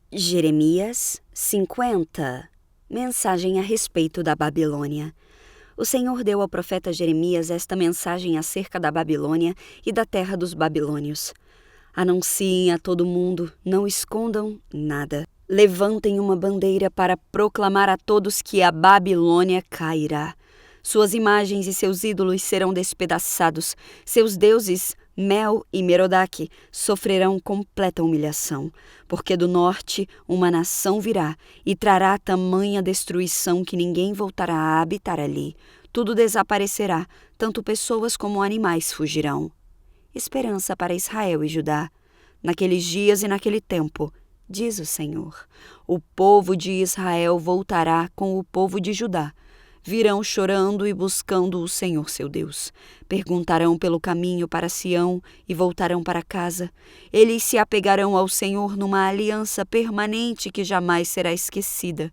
Jeremias 50. Mensagem a respeito da Babilônia. O Senhor deu ao profeta Jeremias esta mensagem acerca da Babilônia e da terra dos babilônios. Anunciem a todo mundo, não escondam nada. Levantem uma bandeira para proclamar a todos que a Babilônia cairá. Suas imagens e seus ídolos serão despedaçados, seus deuses Mel e Merodach sofrerão completa humilhação, porque do norte uma nação virá e trará tamanha destruição que ninguém voltará a habitar ali. Tudo desaparecerá, tanto pessoas como animais fugirão. Esperança para Israel e Judá. Naqueles dias e naquele tempo, diz o Senhor, o povo de Israel voltará com o povo de Judá. Virão chorando e buscando o Senhor seu Deus. Perguntarão pelo caminho para Sião e voltarão para casa. Eles se apegarão ao Senhor numa aliança permanente que jamais será esquecida.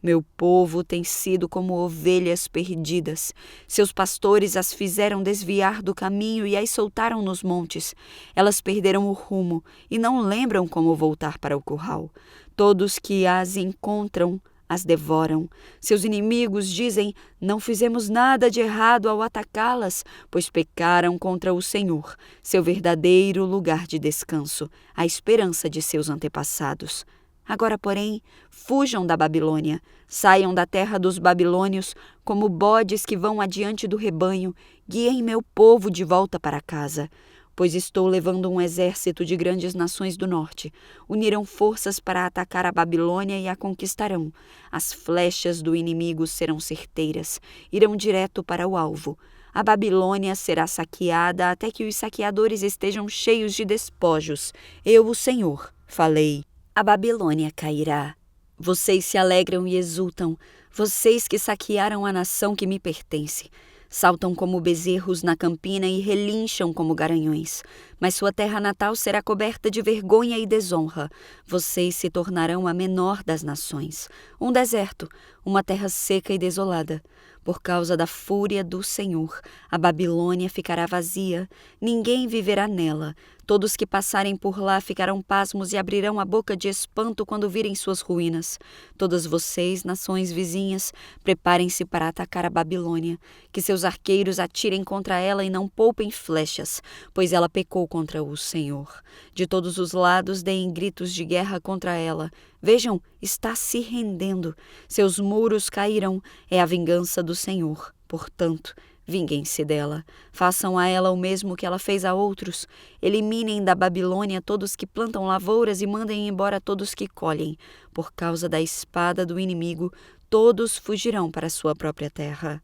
Meu povo tem sido como ovelhas perdidas. Seus pastores as fizeram desviar do caminho e as soltaram nos montes. Elas perderam o rumo e não lembram como voltar para o curral. Todos que as encontram as devoram. Seus inimigos dizem: não fizemos nada de errado ao atacá-las, pois pecaram contra o Senhor, seu verdadeiro lugar de descanso, a esperança de seus antepassados. Agora, porém, fujam da Babilônia, saiam da terra dos babilônios, como bodes que vão adiante do rebanho, guiem meu povo de volta para casa. Pois estou levando um exército de grandes nações do norte. Unirão forças para atacar a Babilônia e a conquistarão. As flechas do inimigo serão certeiras, irão direto para o alvo. A Babilônia será saqueada até que os saqueadores estejam cheios de despojos. Eu, o Senhor, falei. A Babilônia cairá. Vocês se alegram e exultam, vocês que saquearam a nação que me pertence. Saltam como bezerros na campina e relincham como garanhões. Mas sua terra natal será coberta de vergonha e desonra. Vocês se tornarão a menor das nações. Um deserto, uma terra seca e desolada. Por causa da fúria do Senhor, a Babilônia ficará vazia. Ninguém viverá nela. Todos que passarem por lá ficarão pasmos e abrirão a boca de espanto quando virem suas ruínas. Todas vocês, nações vizinhas, preparem-se para atacar a Babilônia. Que seus arqueiros atirem contra ela e não poupem flechas, pois ela pecou contra o Senhor. De todos os lados deem gritos de guerra contra ela. Vejam, está se rendendo. Seus muros cairão. É a vingança do Senhor. Portanto, vinguem-se dela. Façam a ela o mesmo que ela fez a outros. Eliminem da Babilônia todos que plantam lavouras e mandem embora todos que colhem. Por causa da espada do inimigo, todos fugirão para sua própria terra.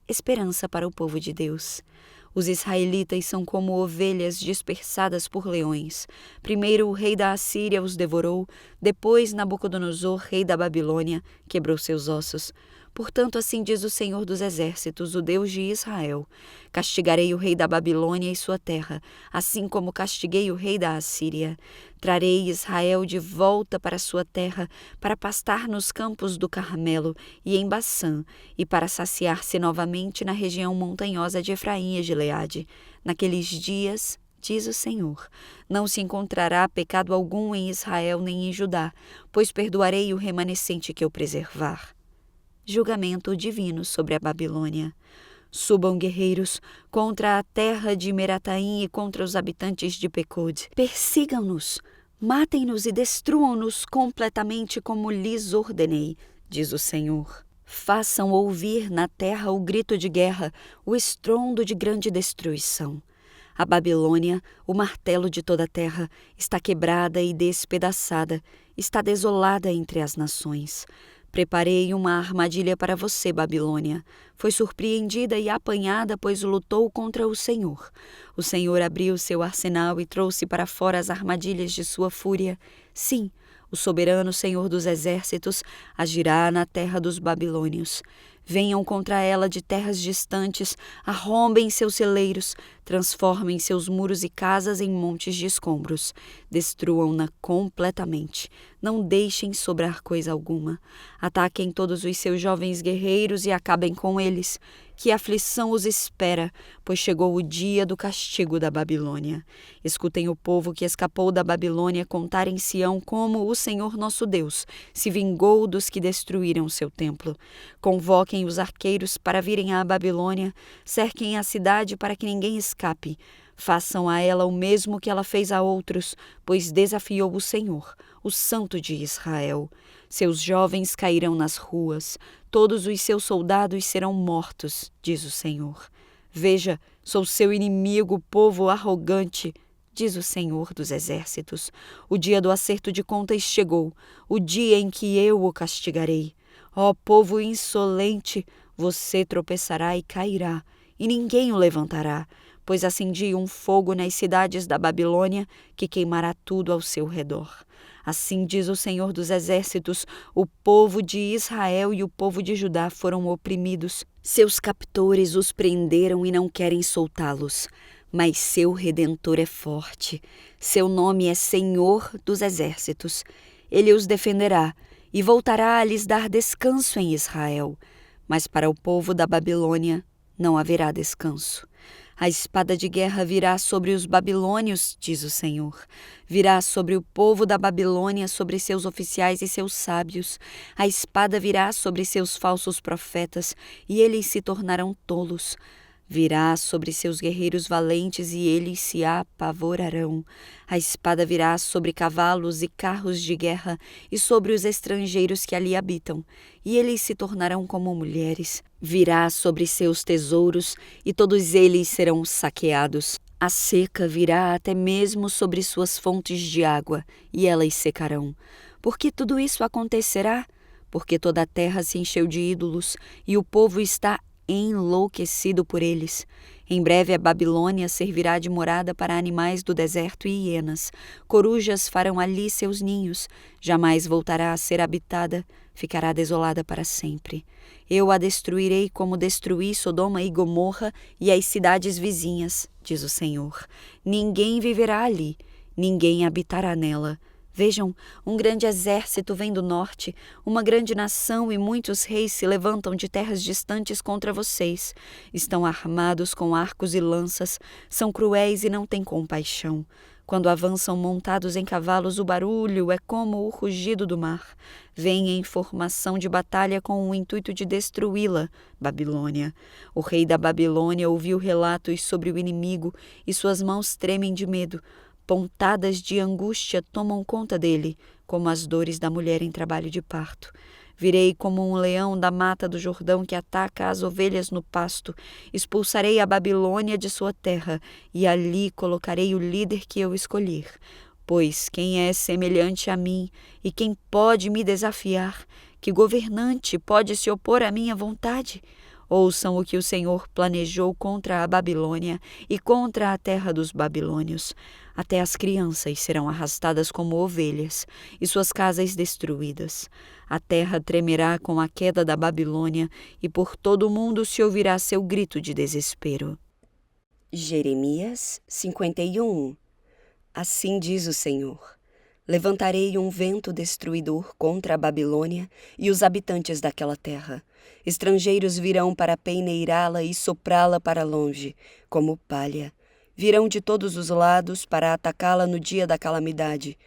Esperança para o povo de Deus. Os israelitas são como ovelhas dispersadas por leões. Primeiro o rei da Assíria os devorou, depois Nabucodonosor, rei da Babilônia, quebrou seus ossos. Portanto, assim diz o Senhor dos Exércitos, o Deus de Israel: castigarei o rei da Babilônia e sua terra, assim como castiguei o rei da Assíria. Trarei Israel de volta para sua terra, para pastar nos campos do Carmelo e em Baçã, e para saciar-se novamente na região montanhosa de Efraim e Gileade. Naqueles dias, diz o Senhor, não se encontrará pecado algum em Israel nem em Judá, pois perdoarei o remanescente que eu preservar. Julgamento divino sobre a Babilônia. Subam, guerreiros, contra a terra de Merataim e contra os habitantes de Pecod. Persigam-nos, matem-nos e destruam-nos completamente como lhes ordenei, diz o Senhor. Façam ouvir na terra o grito de guerra, o estrondo de grande destruição. A Babilônia, o martelo de toda a terra, está quebrada e despedaçada, está desolada entre as nações. Preparei uma armadilha para você, Babilônia. Foi surpreendida e apanhada, pois lutou contra o Senhor. O Senhor abriu seu arsenal e trouxe para fora as armadilhas de sua fúria. Sim, o soberano Senhor dos Exércitos agirá na terra dos babilônios. Venham contra ela de terras distantes, arrombem seus celeiros, transformem seus muros e casas em montes de escombros. Destruam-na completamente. Não deixem sobrar coisa alguma. Ataquem todos os seus jovens guerreiros e acabem com eles. Que aflição os espera, pois chegou o dia do castigo da Babilônia. Escutem o povo que escapou da Babilônia contar em Sião como o Senhor nosso Deus se vingou dos que destruíram seu templo. Convoquem os arqueiros para virem à Babilônia, cerquem a cidade para que ninguém escape. Façam a ela o mesmo que ela fez a outros, pois desafiou o Senhor, o Santo de Israel. Seus jovens cairão nas ruas, todos os seus soldados serão mortos, diz o Senhor. Veja, sou seu inimigo, povo arrogante, diz o Senhor dos Exércitos. O dia do acerto de contas chegou, o dia em que eu o castigarei. Ó povo insolente, você tropeçará e cairá, e ninguém o levantará, pois acendi um fogo nas cidades da Babilônia que queimará tudo ao seu redor. Assim diz o Senhor dos Exércitos, o povo de Israel e o povo de Judá foram oprimidos. Seus captores os prenderam e não querem soltá-los. Mas seu Redentor é forte. Seu nome é Senhor dos Exércitos. Ele os defenderá e voltará a lhes dar descanso em Israel. Mas para o povo da Babilônia não haverá descanso. A espada de guerra virá sobre os babilônios, diz o Senhor. Virá sobre o povo da Babilônia, sobre seus oficiais e seus sábios. A espada virá sobre seus falsos profetas, e eles se tornarão tolos. Virá sobre seus guerreiros valentes, e eles se apavorarão. A espada virá sobre cavalos e carros de guerra, e sobre os estrangeiros que ali habitam, e eles se tornarão como mulheres. Virá sobre seus tesouros, e todos eles serão saqueados. A seca virá até mesmo sobre suas fontes de água, e elas secarão. Por que tudo isso acontecerá? Porque toda a terra se encheu de ídolos, e o povo está enlouquecido por eles. Em breve a Babilônia servirá de morada para animais do deserto e hienas. Corujas farão ali seus ninhos. Jamais voltará a ser habitada, ficará desolada para sempre. Eu a destruirei como destruí Sodoma e Gomorra e as cidades vizinhas, diz o Senhor. Ninguém viverá ali, ninguém habitará nela. Vejam, um grande exército vem do norte, uma grande nação e muitos reis se levantam de terras distantes contra vocês. Estão armados com arcos e lanças, são cruéis e não têm compaixão. Quando avançam montados em cavalos, o barulho é como o rugido do mar. Vêm em formação de batalha com o intuito de destruí-la, Babilônia. O rei da Babilônia ouviu relatos sobre o inimigo e suas mãos tremem de medo. Pontadas de angústia tomam conta dele, como as dores da mulher em trabalho de parto. Virei como um leão da mata do Jordão que ataca as ovelhas no pasto. Expulsarei a Babilônia de sua terra, e ali colocarei o líder que eu escolher. Pois quem é semelhante a mim, e quem pode me desafiar? Que governante pode se opor à minha vontade? Ouçam o que o Senhor planejou contra a Babilônia e contra a terra dos babilônios. Até as crianças serão arrastadas como ovelhas e suas casas destruídas. A terra tremerá com a queda da Babilônia e por todo o mundo se ouvirá seu grito de desespero. Jeremias 51. Assim diz o Senhor: levantarei um vento destruidor contra a Babilônia e os habitantes daquela terra. Estrangeiros virão para peneirá-la e soprá-la para longe, como palha. Virão de todos os lados para atacá-la no dia da calamidade.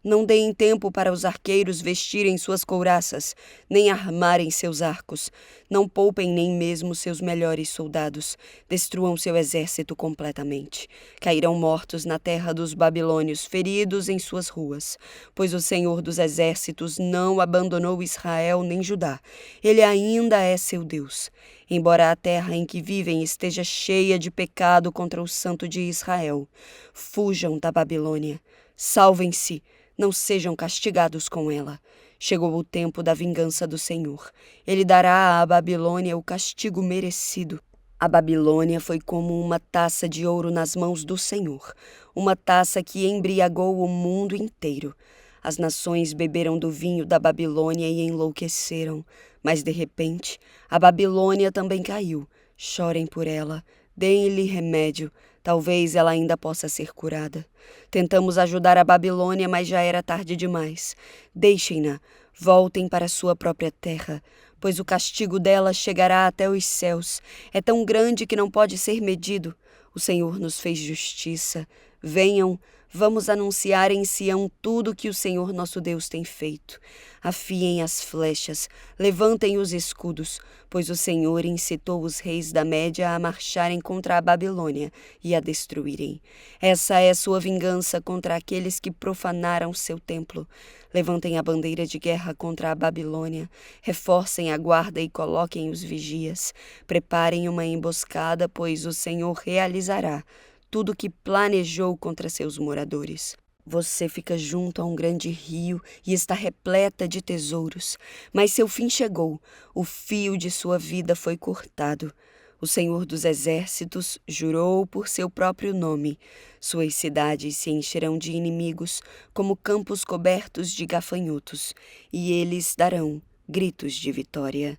Não deem tempo para os arqueiros vestirem suas couraças, nem armarem seus arcos. Não poupem nem mesmo seus melhores soldados. Destruam seu exército completamente. Cairão mortos na terra dos babilônios, feridos em suas ruas. Pois o Senhor dos Exércitos não abandonou Israel nem Judá. Ele ainda é seu Deus. Embora a terra em que vivem esteja cheia de pecado contra o Santo de Israel, fujam da Babilônia. Salvem-se. Não sejam castigados com ela. Chegou o tempo da vingança do Senhor. Ele dará à Babilônia o castigo merecido. A Babilônia foi como uma taça de ouro nas mãos do Senhor, uma taça que embriagou o mundo inteiro. As nações beberam do vinho da Babilônia e enlouqueceram, Mas de repente, a Babilônia também caiu. Chorem por ela, deem-lhe remédio, talvez ela ainda possa ser curada. Tentamos ajudar a Babilônia, mas já era tarde demais. Deixem-na, voltem para sua própria terra, pois o castigo dela chegará até os céus. É tão grande que não pode ser medido. O Senhor nos fez justiça. Venham, vamos anunciar em Sião tudo que o Senhor nosso Deus tem feito. Afiem as flechas, levantem os escudos, pois o Senhor incitou os reis da Média a marcharem contra a Babilônia e a destruírem. Essa é sua vingança contra aqueles que profanaram seu templo. Levantem a bandeira de guerra contra a Babilônia, reforcem a guarda e coloquem os vigias. Preparem uma emboscada, pois o Senhor realizará tudo o que planejou contra seus moradores. Você fica junto a um grande rio e está repleta de tesouros, mas seu fim chegou, o fio de sua vida foi cortado. O Senhor dos Exércitos jurou por seu próprio nome. Suas cidades se encherão de inimigos, como campos cobertos de gafanhotos, e eles darão gritos de vitória.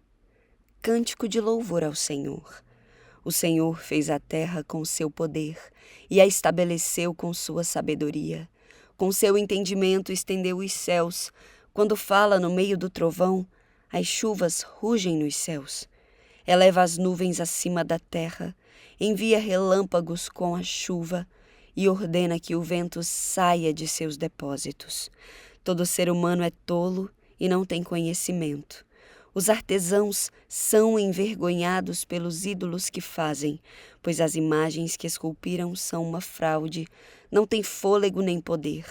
Cântico de louvor ao Senhor. O Senhor fez a terra com seu poder e a estabeleceu com sua sabedoria. Com seu entendimento estendeu os céus. Quando fala no meio do trovão, as chuvas rugem nos céus. Eleva as nuvens acima da terra, envia relâmpagos com a chuva e ordena que o vento saia de seus depósitos. Todo ser humano é tolo e não tem conhecimento. Os artesãos são envergonhados pelos ídolos que fazem, pois as imagens que esculpiram são uma fraude, não têm fôlego nem poder.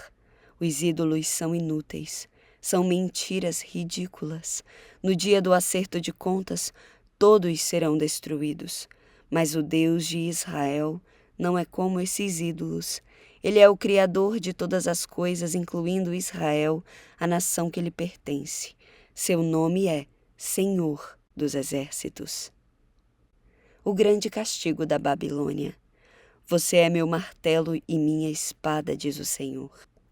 Os ídolos são inúteis, são mentiras ridículas. No dia do acerto de contas, todos serão destruídos. Mas o Deus de Israel não é como esses ídolos. Ele é o Criador de todas as coisas, incluindo Israel, a nação que lhe pertence. Seu nome é Senhor dos Exércitos. O grande castigo da Babilônia. Você é meu martelo e minha espada, diz o Senhor.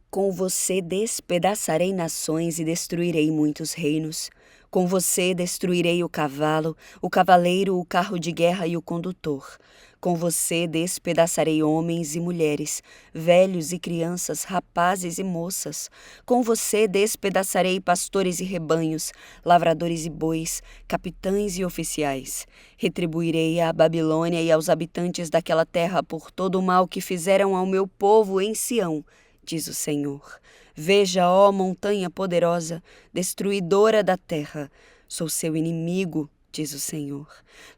Com você despedaçarei nações e destruirei muitos reinos. Com você destruirei o cavalo, o cavaleiro, o carro de guerra e o condutor. Com você despedaçarei homens e mulheres, velhos e crianças, rapazes e moças. Com você despedaçarei pastores e rebanhos, lavradores e bois, capitães e oficiais. Retribuirei à Babilônia e aos habitantes daquela terra por todo o mal que fizeram ao meu povo em Sião, diz o Senhor. Veja, ó montanha poderosa, destruidora da terra, sou seu inimigo, diz o Senhor.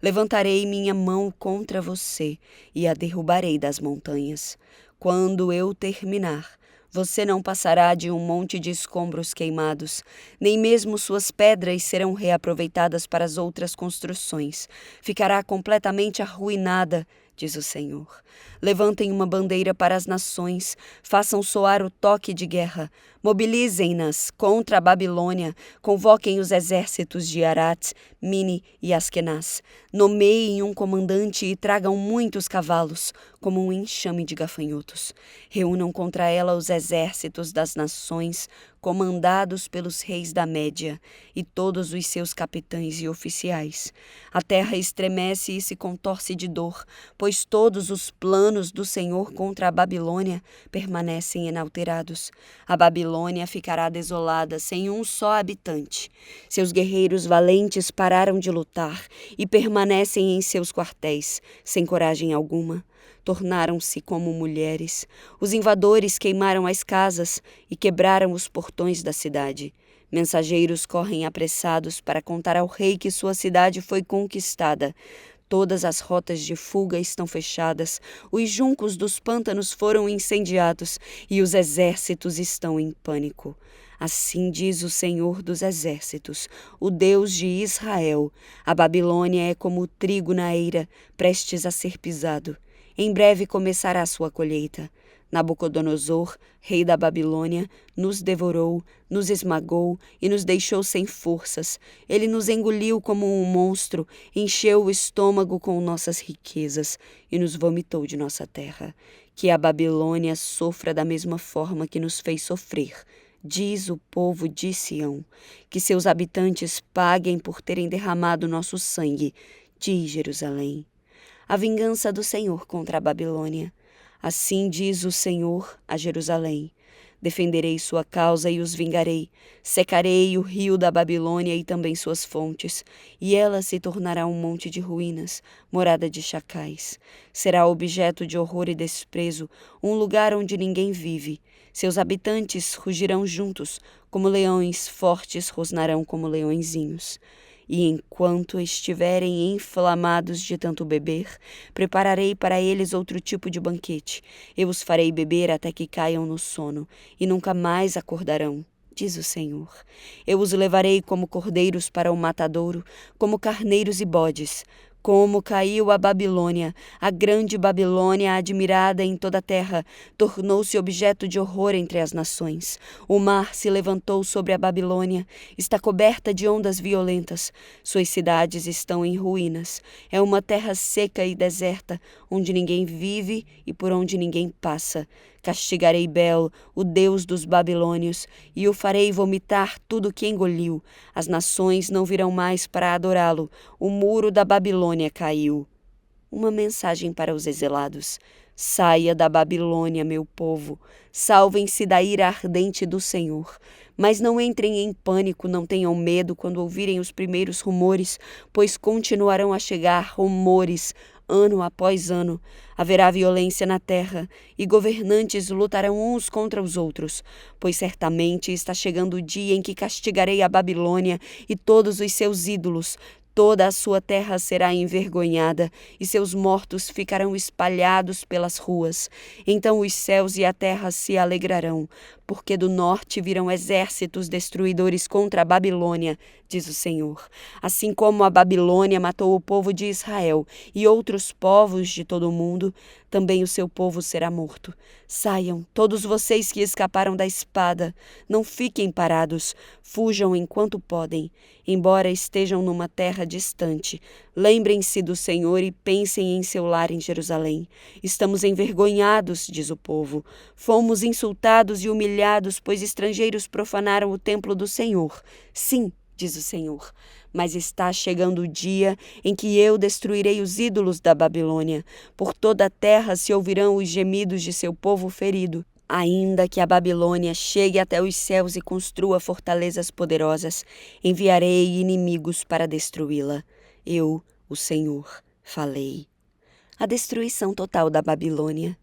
Levantarei minha mão contra você e a derrubarei das montanhas. Quando eu terminar, você não passará de um monte de escombros queimados, nem mesmo suas pedras serão reaproveitadas para as outras construções. Ficará completamente arruinada, diz o Senhor. Levantem uma bandeira para as nações, façam soar o toque de guerra, mobilizem-nas contra a Babilônia, convoquem os exércitos de Arat, Mini e Askenaz, nomeiem um comandante e tragam muitos cavalos, como um enxame de gafanhotos. Reúnam contra ela os exércitos das nações, comandados pelos reis da Média e todos os seus capitães e oficiais. A terra estremece e se contorce de dor, pois todos os planos do Senhor contra a Babilônia permanecem inalterados. A Babilônia ficará desolada, sem um só habitante. Seus guerreiros valentes pararam de lutar e permanecem em seus quartéis, sem coragem alguma. Tornaram-se como mulheres. Os invasores queimaram as casas e quebraram os portões da cidade. Mensageiros correm apressados para contar ao rei que sua cidade foi conquistada. Todas as rotas de fuga estão fechadas, os juncos dos pântanos foram incendiados e os exércitos estão em pânico. Assim diz o Senhor dos Exércitos, o Deus de Israel: a Babilônia é como o trigo na eira, prestes a ser pisado. Em breve começará sua colheita. Nabucodonosor, rei da Babilônia, nos devorou, nos esmagou e nos deixou sem forças. Ele nos engoliu como um monstro, encheu o estômago com nossas riquezas e nos vomitou de nossa terra. Que a Babilônia sofra da mesma forma que nos fez sofrer, Diz o povo de Sião, que seus habitantes paguem por terem derramado nosso sangue, diz Jerusalém. A vingança do Senhor contra a Babilônia. Assim diz o Senhor a Jerusalém: defenderei sua causa e os vingarei. Secarei o rio da Babilônia e também suas fontes, e ela se tornará um monte de ruínas, morada de chacais. Será objeto de horror e desprezo, um lugar onde ninguém vive. Seus habitantes rugirão juntos, como leões, fortes rosnarão como leõezinhos. E enquanto estiverem inflamados de tanto beber, prepararei para eles outro tipo de banquete. Eu os farei beber até que caiam no sono, e nunca mais acordarão, diz o Senhor. Eu os levarei como cordeiros para o matadouro, como carneiros e bodes. Como caiu a Babilônia, a grande Babilônia, admirada em toda a terra, tornou-se objeto de horror entre as nações. O mar se levantou sobre a Babilônia, está coberta de ondas violentas. Suas cidades estão em ruínas. É uma terra seca e deserta, onde ninguém vive e por onde ninguém passa. Castigarei Bel, o deus dos babilônios, e o farei vomitar tudo que engoliu. As nações não virão mais para adorá-lo. O muro da Babilônia caiu. Uma mensagem para os exilados. Saia da Babilônia, meu povo. Salvem-se da ira ardente do Senhor. Mas não entrem em pânico, não tenham medo quando ouvirem os primeiros rumores, pois continuarão a chegar rumores, ano após ano. Haverá violência na terra, e governantes lutarão uns contra os outros, pois certamente está chegando o dia em que castigarei a Babilônia e todos os seus ídolos. Toda a sua terra será envergonhada, e seus mortos ficarão espalhados pelas ruas. Então os céus e a terra se alegrarão, porque do norte virão exércitos destruidores contra a Babilônia, diz o Senhor. Assim como a Babilônia matou o povo de Israel e outros povos de todo o mundo, também o seu povo será morto. Saiam, todos vocês que escaparam da espada, não fiquem parados, fujam enquanto podem. Embora estejam numa terra distante, lembrem-se do Senhor e pensem em seu lar em Jerusalém. Estamos envergonhados, diz o povo. Fomos insultados e humilhados, pois estrangeiros profanaram o templo do Senhor. Sim, diz o Senhor, mas está chegando o dia em que eu destruirei os ídolos da Babilônia. Por toda a terra se ouvirão os gemidos de seu povo ferido. Ainda que a Babilônia chegue até os céus e construa fortalezas poderosas, enviarei inimigos para destruí-la. Eu, o Senhor, falei. A destruição total da Babilônia.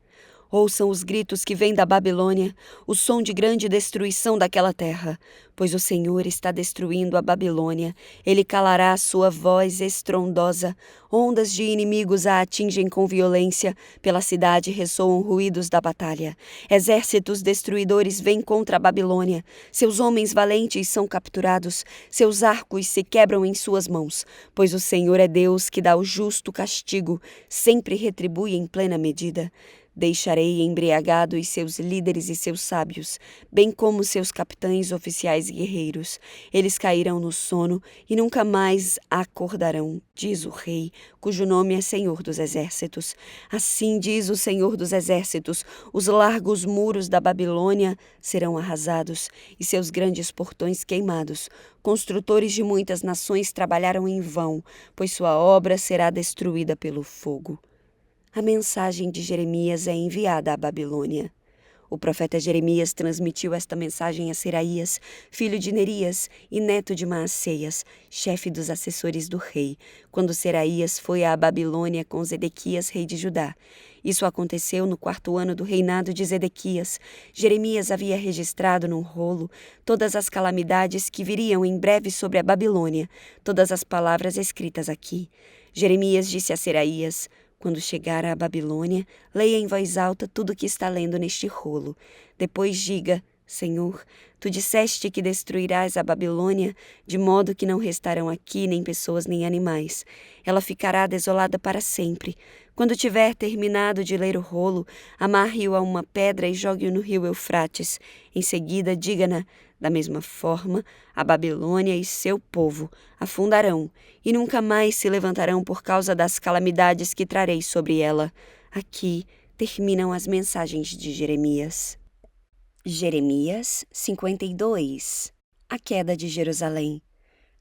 Ouçam os gritos que vêm da Babilônia, o som de grande destruição daquela terra, pois o Senhor está destruindo a Babilônia. Ele calará a sua voz estrondosa. Ondas de inimigos a atingem com violência. Pela cidade ressoam ruídos da batalha. Exércitos destruidores vêm contra a Babilônia. Seus homens valentes são capturados. Seus arcos se quebram em suas mãos, pois o Senhor é Deus que dá o justo castigo, sempre retribui em plena medida. Deixarei embriagados seus líderes e seus sábios, bem como seus capitães, oficiais e guerreiros. Eles cairão no sono e nunca mais acordarão, diz o rei, cujo nome é Senhor dos Exércitos. Assim diz o Senhor dos Exércitos: os largos muros da Babilônia serão arrasados e seus grandes portões queimados. Construtores de muitas nações trabalharam em vão, pois sua obra será destruída pelo fogo. A mensagem de Jeremias é enviada à Babilônia. O profeta Jeremias transmitiu esta mensagem a Seraías, filho de Nerias e neto de Maaceias, chefe dos assessores do rei, quando Seraías foi à Babilônia com Zedequias, rei de Judá. Isso aconteceu no 4º ano do reinado de Zedequias. Jeremias havia registrado num rolo todas as calamidades que viriam em breve sobre a Babilônia, todas as palavras escritas aqui. Jeremias disse a Seraías: quando chegar à Babilônia, leia em voz alta tudo o que está lendo neste rolo. Depois diga: Senhor, tu disseste que destruirás a Babilônia, de modo que não restarão aqui nem pessoas nem animais. Ela ficará desolada para sempre. Quando tiver terminado de ler o rolo, amarre-o a uma pedra e jogue-o no rio Eufrates. Em seguida, diga-na: da mesma forma, a Babilônia e seu povo afundarão e nunca mais se levantarão por causa das calamidades que trarei sobre ela. Aqui terminam as mensagens de Jeremias. Jeremias 52. A queda de Jerusalém.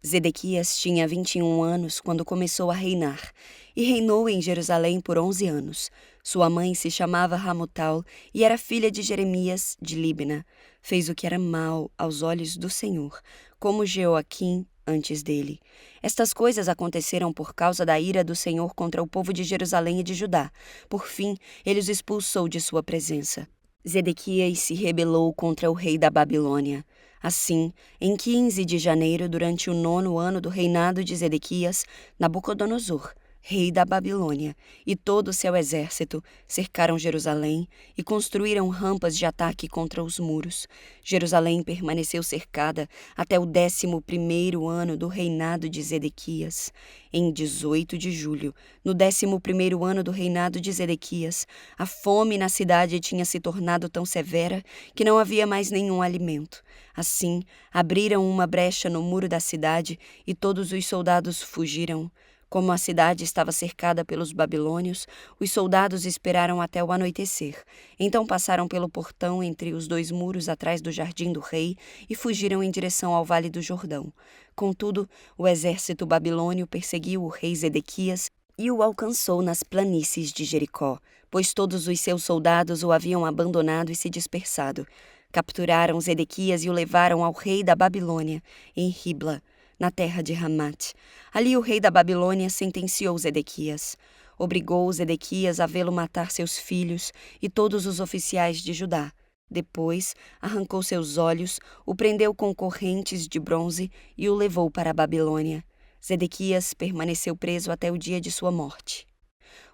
Zedequias tinha 21 anos quando começou a reinar, e reinou em Jerusalém por 11 anos. Sua mãe se chamava Hamutal e era filha de Jeremias de Líbna. Fez o que era mal aos olhos do Senhor, como Jeoaquim antes dele. Estas coisas aconteceram por causa da ira do Senhor contra o povo de Jerusalém e de Judá. Por fim, ele os expulsou de sua presença. Zedequias se rebelou contra o rei da Babilônia. Assim, em 15 de janeiro, durante o 9º ano do reinado de Zedequias, Nabucodonosor, rei da Babilônia, e todo o seu exército cercaram Jerusalém e construíram rampas de ataque contra os muros. Jerusalém permaneceu cercada até o 11º ano do reinado de Zedequias. Em 18 de julho, no 11º ano do reinado de Zedequias, a fome na cidade tinha se tornado tão severa que não havia mais nenhum alimento. Assim, abriram uma brecha no muro da cidade e todos os soldados fugiram. Como a cidade estava cercada pelos babilônios, os soldados esperaram até o anoitecer. Então passaram pelo portão entre os 2 muros atrás do jardim do rei e fugiram em direção ao vale do Jordão. Contudo, o exército babilônio perseguiu o rei Zedequias e o alcançou nas planícies de Jericó, pois todos os seus soldados o haviam abandonado e se dispersado. Capturaram Zedequias e o levaram ao rei da Babilônia, em Ribla, na terra de Ramate. Ali o rei da Babilônia sentenciou Zedequias. Obrigou Zedequias a vê-lo matar seus filhos e todos os oficiais de Judá. Depois, arrancou seus olhos, o prendeu com correntes de bronze e o levou para a Babilônia. Zedequias permaneceu preso até o dia de sua morte.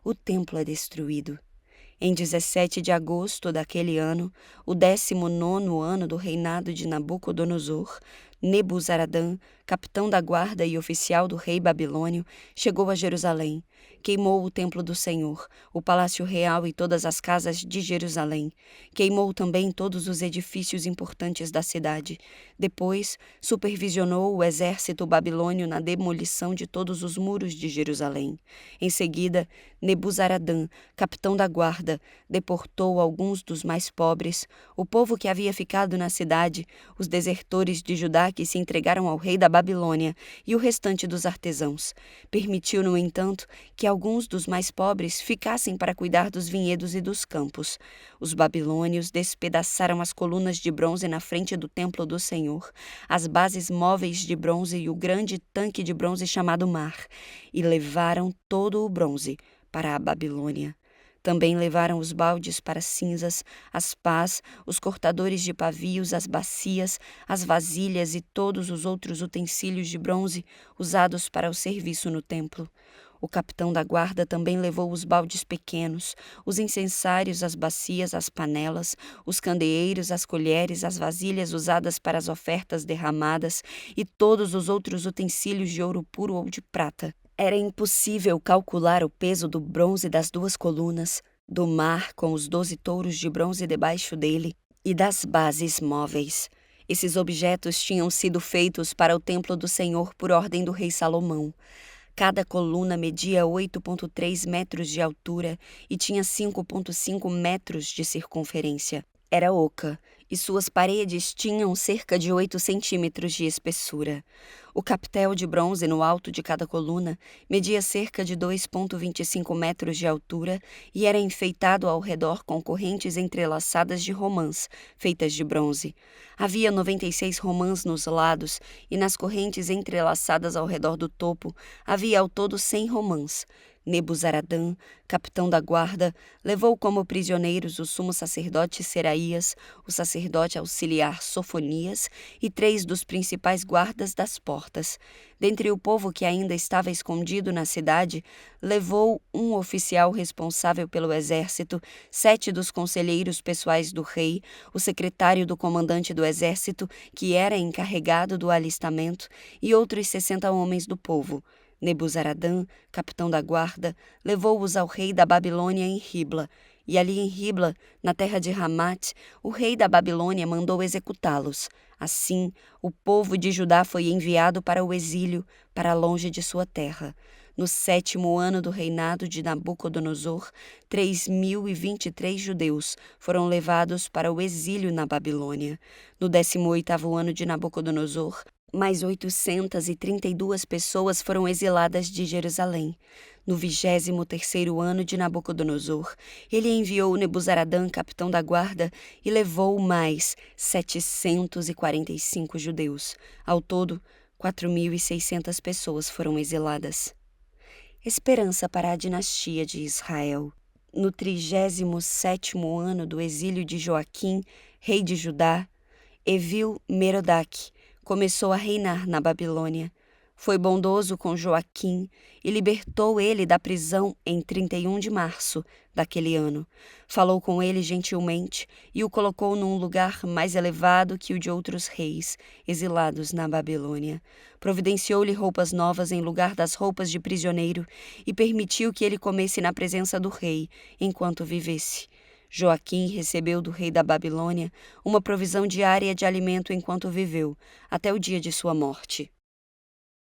O templo é destruído. Em 17 de agosto daquele ano, o 19º ano do reinado de Nabucodonosor, Nebuzaradã, capitão da guarda e oficial do rei babilônio, chegou a Jerusalém. Queimou o templo do Senhor, o palácio real e todas as casas de Jerusalém. Queimou também todos os edifícios importantes da cidade. Depois, supervisionou o exército babilônio na demolição de todos os muros de Jerusalém. Em seguida, Nebuzaradã, capitão da guarda, deportou alguns dos mais pobres, o povo que havia ficado na cidade, os desertores de Judá que se entregaram ao rei da Babilônia e o restante dos artesãos. Permitiu, no entanto, que alguns dos mais pobres ficassem para cuidar dos vinhedos e dos campos. Os babilônios despedaçaram as colunas de bronze na frente do templo do Senhor, as bases móveis de bronze e o grande tanque de bronze chamado Mar, e levaram todo o bronze para a Babilônia. Também levaram os baldes para cinzas, as pás, os cortadores de pavios, as bacias, as vasilhas e todos os outros utensílios de bronze usados para o serviço no templo. O capitão da guarda também levou os baldes pequenos, os incensários, as bacias, as panelas, os candeeiros, as colheres, as vasilhas usadas para as ofertas derramadas e todos os outros utensílios de ouro puro ou de prata. Era impossível calcular o peso do bronze das 2 colunas, do mar com os 12 touros de bronze debaixo dele e das bases móveis. Esses objetos tinham sido feitos para o templo do Senhor por ordem do rei Salomão. Cada coluna media 8,3 metros de altura e tinha 5,5 metros de circunferência. Era oca, e suas paredes tinham cerca de 8 centímetros de espessura. O capitel de bronze no alto de cada coluna media cerca de 2,25 metros de altura e era enfeitado ao redor com correntes entrelaçadas de romãs, feitas de bronze. Havia 96 romãs nos lados e nas correntes entrelaçadas ao redor do topo havia ao todo 100 romãs. Nebuzaradã, capitão da guarda, levou como prisioneiros o sumo sacerdote Seraías, o sacerdote auxiliar Sofonias e 3 dos principais guardas das portas. Dentre o povo que ainda estava escondido na cidade, levou um oficial responsável pelo exército, 7 dos conselheiros pessoais do rei, o secretário do comandante do exército, que era encarregado do alistamento, e outros 60 homens do povo. Nebuzaradã, capitão da guarda, levou-os ao rei da Babilônia em Ribla, e ali em Ribla, na terra de Ramate, o rei da Babilônia mandou executá-los. Assim, o povo de Judá foi enviado para o exílio, para longe de sua terra. No 7º ano do reinado de Nabucodonosor, 3.023 judeus foram levados para o exílio na Babilônia. No 18º ano de Nabucodonosor, mais 832 pessoas foram exiladas de Jerusalém. No 23º ano de Nabucodonosor, ele enviou Nebuzaradã, capitão da guarda, e levou mais 745 judeus. Ao todo, 4.600 pessoas foram exiladas. Esperança para a dinastia de Israel. No 37º ano do exílio de Joaquim, rei de Judá, Evil-Merodach começou a reinar na Babilônia. Foi bondoso com Joaquim e libertou ele da prisão em 31 de março daquele ano. Falou com ele gentilmente e o colocou num lugar mais elevado que o de outros reis, exilados na Babilônia. Providenciou-lhe roupas novas em lugar das roupas de prisioneiro e permitiu que ele comesse na presença do rei enquanto vivesse. Joaquim recebeu do rei da Babilônia uma provisão diária de alimento enquanto viveu, até o dia de sua morte.